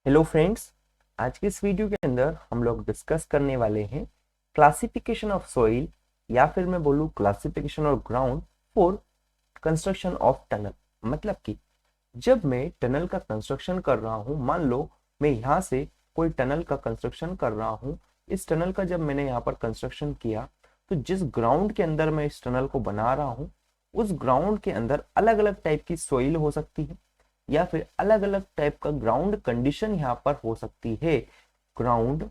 Hello friends, आज के इस वीडियो के अंदर हम लोग डिस्कस करने वाले हैं क्लासिफिकेशन ऑफ सॉइल या फिर मैं बोलूँ classification of ground for construction of tunnel. मतलब कि जब मैं टनल का कंस्ट्रक्शन कर रहा हूँ, मान लो मैं यहाँ से कोई टनल का कंस्ट्रक्शन कर रहा हूँ। इस टनल का जब मैंने यहाँ पर कंस्ट्रक्शन किया तो जिस ग्राउंड के अंदर मैं इस टनल को बना रहा हूँ उस ग्राउंड के अंदर अलग अलग टाइप की सॉइल हो सकती है या फिर अलग अलग टाइप का ग्राउंड कंडीशन यहाँ पर हो सकती है। ग्राउंड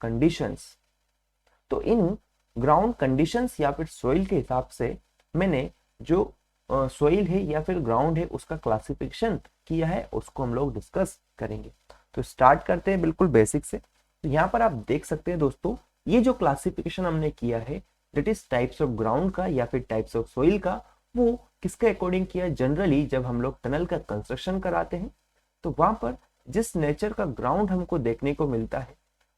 कंडीशंस, तो इन ग्राउंड कंडीशंस या फिर सोइल के हिसाब से मैंने जो सोइल है या फिर ग्राउंड है उसका क्लासिफिकेशन किया है, उसको हम लोग डिस्कस करेंगे। तो स्टार्ट करते हैं बिल्कुल बेसिक से। तो यहाँ पर आप देख सकते हैं दोस्तों, ये जो क्लासिफिकेशन हमने किया है that is types of ground का या फिर टाइप्स ऑफ सोइल का, वो किसके अकॉर्डिंग किया? जनरली जब हम लोग टनल का कंस्ट्रक्शन कराते हैं तो वहां पर जिस नेचर का ग्राउंड हमको देखने को मिलता है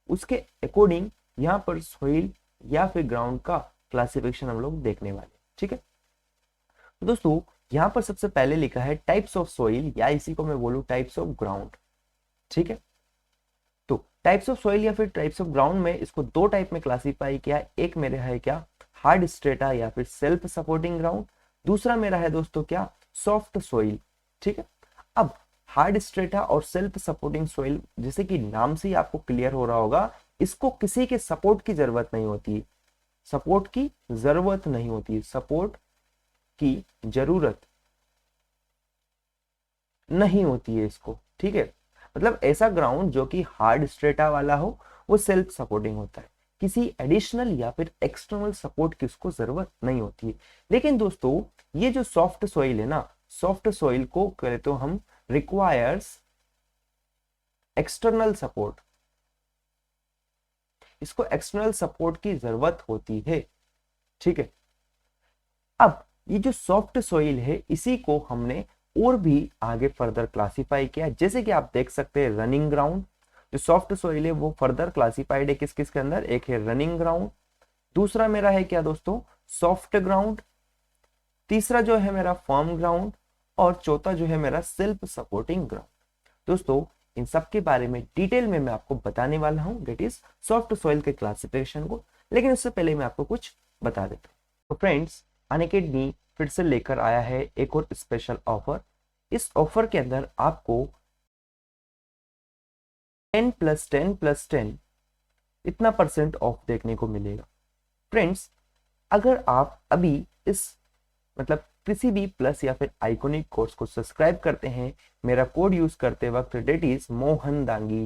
उसके अकॉर्डिंग यहाँ पर सोइल या फिर ग्राउंड का क्लासिफिकेशन हम लोग देखने वाले। ठीक है तो दोस्तों, यहाँ पर सबसे पहले लिखा है टाइप्स ऑफ सोइल या इसी को मैं बोलूँ टाइप्स ऑफ ग्राउंड। ठीक है, तो टाइप्स ऑफ सोइल या फिर टाइप्स ऑफ ग्राउंड में इसको दो टाइप में क्लासिफाई किया है। एक मेरे है क्या, हार्ड स्ट्रेटा या फिर सेल्फ सपोर्टिंग ग्राउंड। दूसरा मेरा है दोस्तों क्या, सॉफ्ट सोइल। ठीक है, अब हार्ड स्ट्रेटा और सेल्फ सपोर्टिंग सोइल जैसे कि नाम से ही आपको क्लियर हो रहा होगा, इसको किसी के सपोर्ट की जरूरत नहीं होती। सपोर्ट की जरूरत नहीं होती, सपोर्ट की जरूरत नहीं होती है इसको। ठीक है, मतलब ऐसा ग्राउंड जो कि हार्ड स्ट्रेटा वाला हो वो सेल्फ सपोर्टिंग होता है, किसी एडिशनल या फिर एक्सटर्नल सपोर्ट की उसको जरूरत नहीं होती है। लेकिन दोस्तों, ये जो सॉफ्ट सॉइल है ना, सॉफ्ट सॉइल को कहे तो हम रिक्वायर्स एक्सटर्नल सपोर्ट, इसको एक्सटर्नल सपोर्ट की जरूरत होती है। ठीक है, अब ये जो सॉफ्ट सॉइल है इसी को हमने और भी आगे फर्दर क्लासिफाई किया, जैसे कि आप देख सकते हैं रनिंग ग्राउंड। जो सॉफ्ट सॉइल है वो फर्दर क्लासिफाइड है किस किस के अंदर, एक है रनिंग ग्राउंड, दूसरा मेरा है क्या दोस्तों, सॉफ्ट ग्राउंड, तीसरा जो है मेरा फर्म ग्राउंड और चौथा जो है मेरा सेल्फ सपोर्टिंग ग्राउंड। दोस्तों, इन सब के बारे में डिटेल में मैं आपको बताने वाला हूं, डेट इज सॉफ्ट सॉइल के क्लासिफिकेशन को। लेकिन उससे पहले मैं आपको कुछ बता देता हूँ। तो फ्रेंड्स, अनअकैडमी फिर से लेकर आया है एक और स्पेशल ऑफर। इस ऑफर के अंदर आपको 10+10+10 इतना परसेंट ऑफ देखने को मिलेगा। फ्रेंड्स, अगर आप अभी इस मतलब किसी भी प्लस या फिर आइकॉनिक कोर्स को सब्सक्राइब करते हैं मेरा कोड यूज करते वक्त, डेट इज मोहन दांगी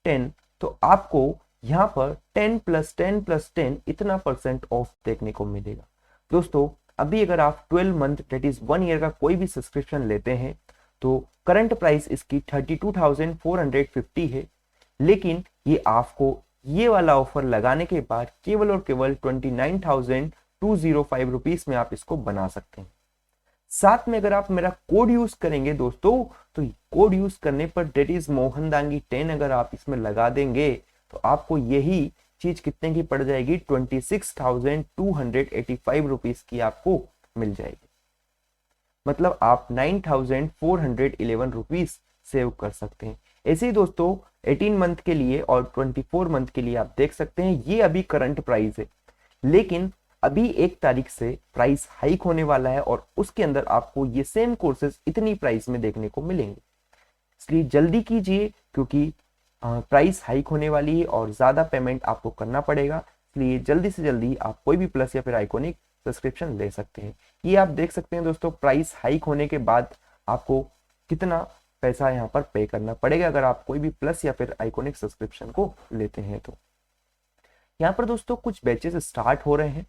10, तो आपको यहाँ पर 10+10+10 इतना परसेंट ऑफ देखने को मिलेगा। दोस्तों, अभी अगर आप 12 मंथ डेट इज 1 ईयर का कोई भी सब्सक्रिप्शन लेते हैं तो करंट प्राइस इसकी 32,450 है। लेकिन ये आपको ये वाला ऑफर लगाने के बाद केवल और केवल 29,205 रुपीज में आप इसको बना सकते हैं। साथ में अगर आप मेरा कोड यूज करेंगे दोस्तों, तो कोड यूज करने पर डेट इज मोहन दांगी 10 अगर आप इसमें लगा देंगे तो आपको यही चीज कितने की पड़ जाएगी, 26,285 रुपीज की आपको मिल जाएगी। मतलब आप 9,411 रुपीज सेव कर सकते हैं। ऐसे ही दोस्तों 18 मंथ के लिए और 24 मंथ के लिए आप देख सकते हैं, ये अभी करंट प्राइस है। लेकिन अभी 1 तारीख से प्राइस हाइक होने वाला है और उसके अंदर आपको ये सेम कोर्सेज इतनी प्राइस में देखने को मिलेंगे। इसलिए जल्दी कीजिए क्योंकि प्राइस हाइक होने वाली है और ज्यादा पेमेंट आपको करना पड़ेगा। इसलिए जल्दी से जल्दी आप कोई भी प्लस या फिर आइकॉनिक सब्सक्रिप्शन ले सकते हैं। ये आप देख सकते हैं दोस्तों, प्राइस हाइक होने के बाद आपको कितना पैसा यहाँ पर पे करना पड़ेगा अगर आप कोई भी प्लस या फिर आइकॉनिक सब्सक्रिप्शन को लेते हैं। तो यहाँ पर दोस्तों कुछ बैचेस स्टार्ट हो रहे हैं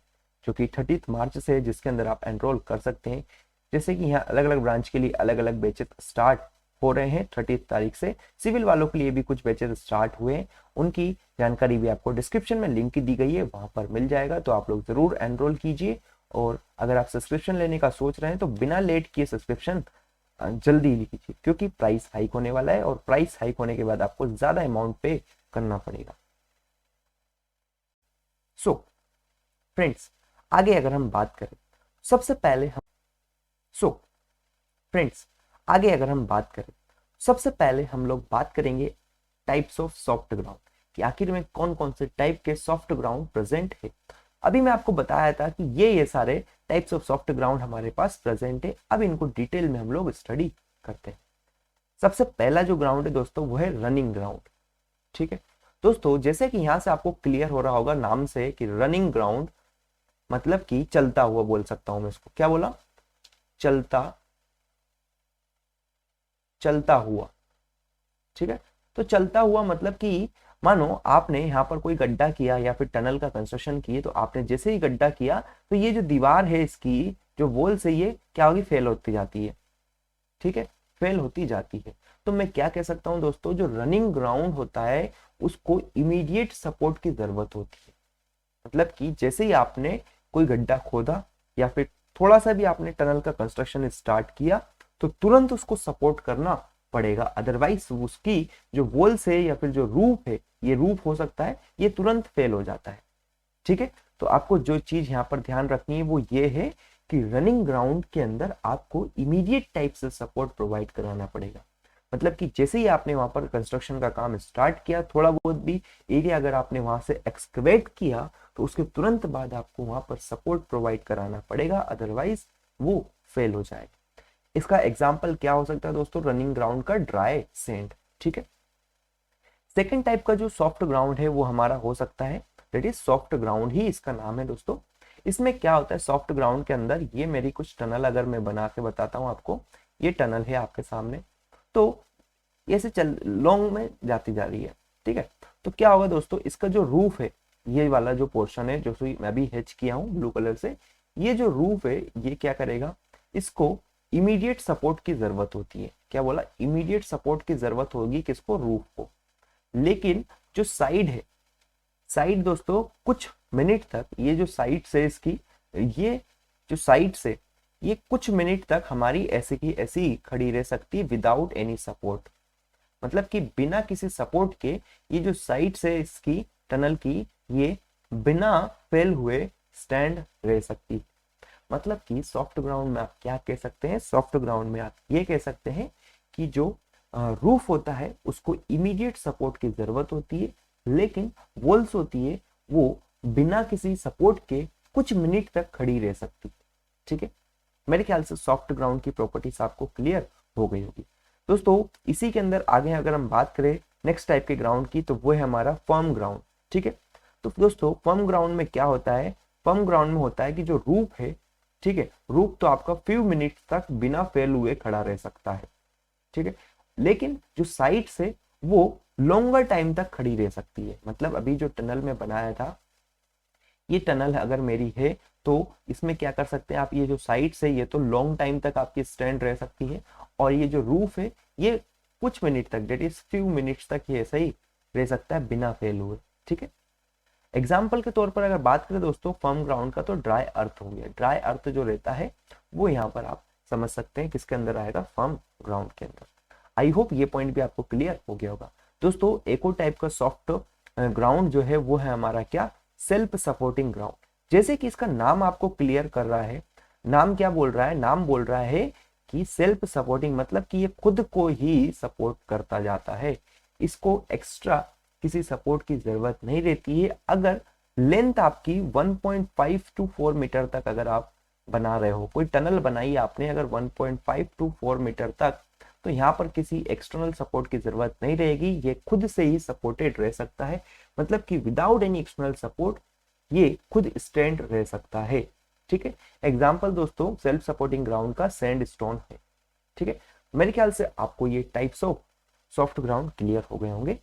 जो कि 30 मार्च से, जिसके अंदर आप एनरोल कर सकते हैं। जैसे कि यहाँ अलग अलग ब्रांच के लिए अलग अलग बैचेस स्टार्ट हो रहे हैं 30 तारीख से। सिविल वालों के लिए भी कुछ बैचेस स्टार्ट हुए हैं, उनकी जानकारी भी आपको डिस्क्रिप्शन में लिंक दी गई है, वहां पर मिल जाएगा। तो आप लोग जरूर एनरोल कीजिए। और अगर आप सब्सक्रिप्शन लेने का सोच रहे हैं तो बिना लेट किए सब्सक्रिप्शन जल्दी लीजिए क्योंकि प्राइस हाइक होने वाला है और प्राइस हाइक होने के बाद आपको ज्यादा अमाउंट पे करना पड़ेगा। सो फ्रेंड्स, आगे अगर हम बात करें, सबसे पहले हम सो फ्रेंड्स आगे अगर हम बात करें सबसे पहले हम लोग बात करेंगे टाइप्स ऑफ सॉफ्ट ग्राउंड कि आखिर में कौन कौन से टाइप के सॉफ्ट ग्राउंड प्रेजेंट है। अभी मैं आपको बताया था कि ये सारे टाइप्स ऑफ सॉफ्ट ग्राउंड हमारे पास प्रेजेंट है। अब इनको डिटेल में हम लोग स्टडी करते हैं। सबसे पहला जो ग्राउंड है दोस्तों वो है रनिंग ग्राउंड। ठीक है दोस्तों, जैसे कि यहां से आपको क्लियर हो रहा होगा नाम से कि रनिंग ग्राउंड मतलब कि चलता हुआ बोल सकता हूं मैं इसको। क्या बोला? चलता हुआ। ठीक है, तो चलता हुआ मतलब कि मानो आपने यहाँ पर कोई गड्ढा किया या फिर टनल का कंस्ट्रक्शन किए, तो आपने जैसे ही गड्ढा किया तो ये जो दीवार है इसकी जो वॉल से ये क्या होगी? फेल होती जाती है। ठीक है, फेल होती जाती है। तो मैं क्या कह सकता हूं दोस्तों, जो रनिंग ग्राउंड होता है उसको इमीडिएट सपोर्ट की जरूरत होती है। मतलब कि जैसे ही आपने कोई गड्ढा खोदा या फिर थोड़ा सा भी आपने टनल का कंस्ट्रक्शन स्टार्ट किया तो तुरंत उसको सपोर्ट करना पड़ेगा, अदरवाइज उसकी जो वॉल से या फिर जो रूफ है, ये रूफ हो सकता है, ये तुरंत फेल हो जाता है। ठीक है, तो आपको जो चीज यहाँ पर ध्यान रखनी है वो ये है कि रनिंग ग्राउंड के अंदर आपको इमीडिएट टाइप से सपोर्ट प्रोवाइड कराना पड़ेगा। मतलब कि जैसे ही आपने वहां पर कंस्ट्रक्शन का काम स्टार्ट किया, थोड़ा बहुत भी एरिया अगर आपने वहां से एक्सकवेट किया तो उसके तुरंत बाद आपको वहां पर सपोर्ट प्रोवाइड कराना पड़ेगा, अदरवाइज वो फेल हो जाएगा। इसका एग्जाम्पल क्या हो सकता है दोस्तों? रनिंग ग्राउंड का ड्राई सैंड। ठीक है, सेकेंड टाइप का जो सॉफ्ट ग्राउंड है वो हमारा हो सकता है दैट इज सॉफ्ट ग्राउंड, ही इसका नाम है दोस्तों। इसमें क्या होता है सॉफ्ट ग्राउंड के अंदर? ये मेरी कुछ टनल अगर मैं बना के बताता हूँ आपको, ये टनल है आपके सामने, तो ऐसे चल लॉन्ग में जाती जा रही है। ठीक है, तो क्या होगा दोस्तों, इसका जो रूफ है, ये वाला जो पोर्शन है जो मैं अभी हेच किया हूँ ब्लू कलर से, ये जो रूफ है ये क्या करेगा? इसको इमीडिएट सपोर्ट की जरूरत होती है। क्या बोला? इमीडिएट सपोर्ट की जरूरत होगी किसको? रूफ को। लेकिन जो साइड है, साइड दोस्तों कुछ मिनट तक, ये जो साइड से इसकी, ये जो साइड से ये कुछ मिनट तक हमारी ऐसे की ऐसी खड़ी रह सकती है विदाउट एनी सपोर्ट। मतलब कि बिना किसी सपोर्ट के ये जो साइड से इसकी टनल की, ये बिना फेल हुए स्टैंड रह सकती। मतलब कि सॉफ्ट ग्राउंड में आप क्या कह सकते हैं? सॉफ्ट ग्राउंड में आप ये कह सकते हैं कि जो रूफ होता है उसको इमीडिएट सपोर्ट की जरूरत होती है, लेकिन वॉल्स होती है वो बिना किसी सपोर्ट के कुछ मिनट तक खड़ी रह सकती है। ठीक है, मेरे ख्याल से सॉफ्ट ग्राउंड की प्रॉपर्टीज आपको क्लियर हो गई होगी दोस्तों। इसी के अंदर आगे अगर हम बात करें नेक्स्ट टाइप के ग्राउंड की, तो वो है हमारा फर्म ग्राउंड। ठीक है, तो दोस्तों फर्म ग्राउंड में क्या होता है? फर्म ग्राउंड में होता है कि जो रूफ है, ठीक है, रूफ तो आपका फ्यू मिनट तक बिना फेल हुए खड़ा रह सकता है। ठीक है, लेकिन जो साइड से वो लॉन्गर टाइम तक खड़ी रह सकती है। मतलब अभी जो टनल में बनाया था, ये टनल अगर मेरी है तो इसमें क्या कर सकते हैं आप? ये जो साइड से ये तो लॉन्ग टाइम तक आपकी स्टैंड रह सकती है, और ये जो रूफ है ये कुछ मिनट तक, डेट इज फ्यू मिनट्स तक ये सही रह सकता है बिना फेल हुए। ठीक है, एग्जाम्पल के तौर पर अगर बात करें दोस्तों फर्म ग्राउंड का, तो ड्राई अर्थ हो गया। ड्राई अर्थ जो रहता है वो यहाँ पर आप समझ सकते हैं किसके अंदर आएगा? फर्म ग्राउंड के अंदर। आई होप ये पॉइंट भी आपको क्लियर हो गया होगा दोस्तों। एक और टाइप का सॉफ्ट ग्राउंड जो है वो है हमारा क्या? Self supporting ground. जैसे कि इसका नाम आपको क्लियर कर रहा है, नाम क्या बोल रहा है? नाम बोल रहा है कि सेल्फ सपोर्टिंग, मतलब कि ये खुद को ही सपोर्ट करता जाता है, इसको एक्स्ट्रा किसी सपोर्ट की जरूरत नहीं रहती है। अगर लेंथ आपकी 1.5 टू 4 मीटर तक अगर आप बना रहे हो, कोई टनल बनाई आपने अगर 1.5 टू 4 मीटर तक, तो यहाँ पर किसी एक्सटर्नल सपोर्ट की जरूरत नहीं रहेगी, ये खुद से ही सपोर्टेड रह सकता है। मतलब कि विदाउट एनी एक्सटर्नल सपोर्ट ये खुद स्टैंड रह सकता है। ठीक है, एग्जाम्पल दोस्तों सेल्फ सपोर्टिंग ग्राउंड का सैंड स्टोन है। ठीक है, मेरे ख्याल से आपको ये types of soft ground clear हो गए होंगे।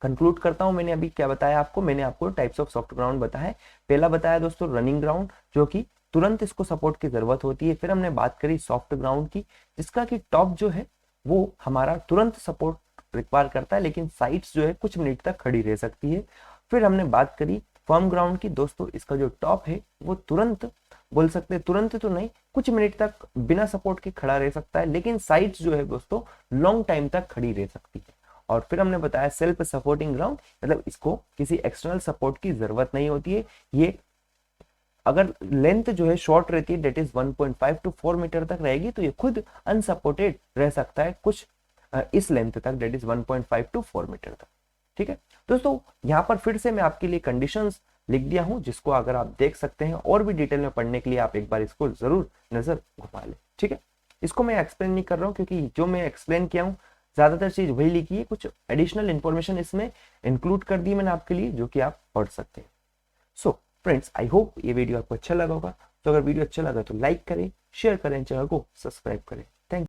कंक्लूड करता हूं, मैंने अभी क्या बताया आपको? मैंने आपको टाइप्स ऑफ सॉफ्ट ग्राउंड बताया। पहला बताया दोस्तों रनिंग ग्राउंड, जो कि तुरंत इसको सपोर्ट की जरूरत होती है। फिर हमने बात करी सॉफ्ट ग्राउंड की, जिसका कि टॉप जो है वो हमारा तुरंत सपोर्ट रिक्वायर करता है, लेकिन साइड्स जो है कुछ मिनट तक खड़ी रह सकती है। फिर हमने बात करी फर्म ग्राउंड की दोस्तों, इसका जो टॉप है वो तुरंत बोल सकते हैं, तुरंत तो नहीं, कुछ मिनट तक बिना सपोर्ट के खड़ा रह सकता है, लेकिन साइड्स जो है दोस्तों लॉन्ग टाइम तक खड़ी रह सकती है। और फिर हमने बताया सेल्फ सपोर्टिंग ग्राउंड, मतलब इसको किसी एक्सटर्नल सपोर्ट की जरूरत नहीं होती है। ये अगर लेंथ जो है शॉर्ट रहती है, डेट इज 1.5 टू 4 मीटर तक रहेगी, तो ये खुद अनसपोर्टेड रह सकता है कुछ इस लेंथ तक, दैट इज 1.5 टू 4 मीटर तक। ठीक है दोस्तों, यहाँ पर फिर से मैं आपके लिए कंडीशंस लिख दिया हूँ, जिसको अगर आप देख सकते हैं और भी डिटेल में पढ़ने के लिए आप एक बार इसको जरूर नजर घुमा लें। ठीक है, इसको मैं एक्सप्लेन नहीं कर रहा हूँ क्योंकि जो मैं एक्सप्लेन किया हूँ ज्यादातर चीज वही लिखी है, कुछ एडिशनल इंफॉर्मेशन इसमें इंक्लूड कर दी मैंने आपके लिए, जो कि आप पढ़ सकते हैं। सो फ्रेंड्स, आई होप ये वीडियो आपको अच्छा लगा होगा। तो अगर वीडियो अच्छा लगा तो लाइक करें, शेयर करें, चैनल को सब्सक्राइब करें। Thank you.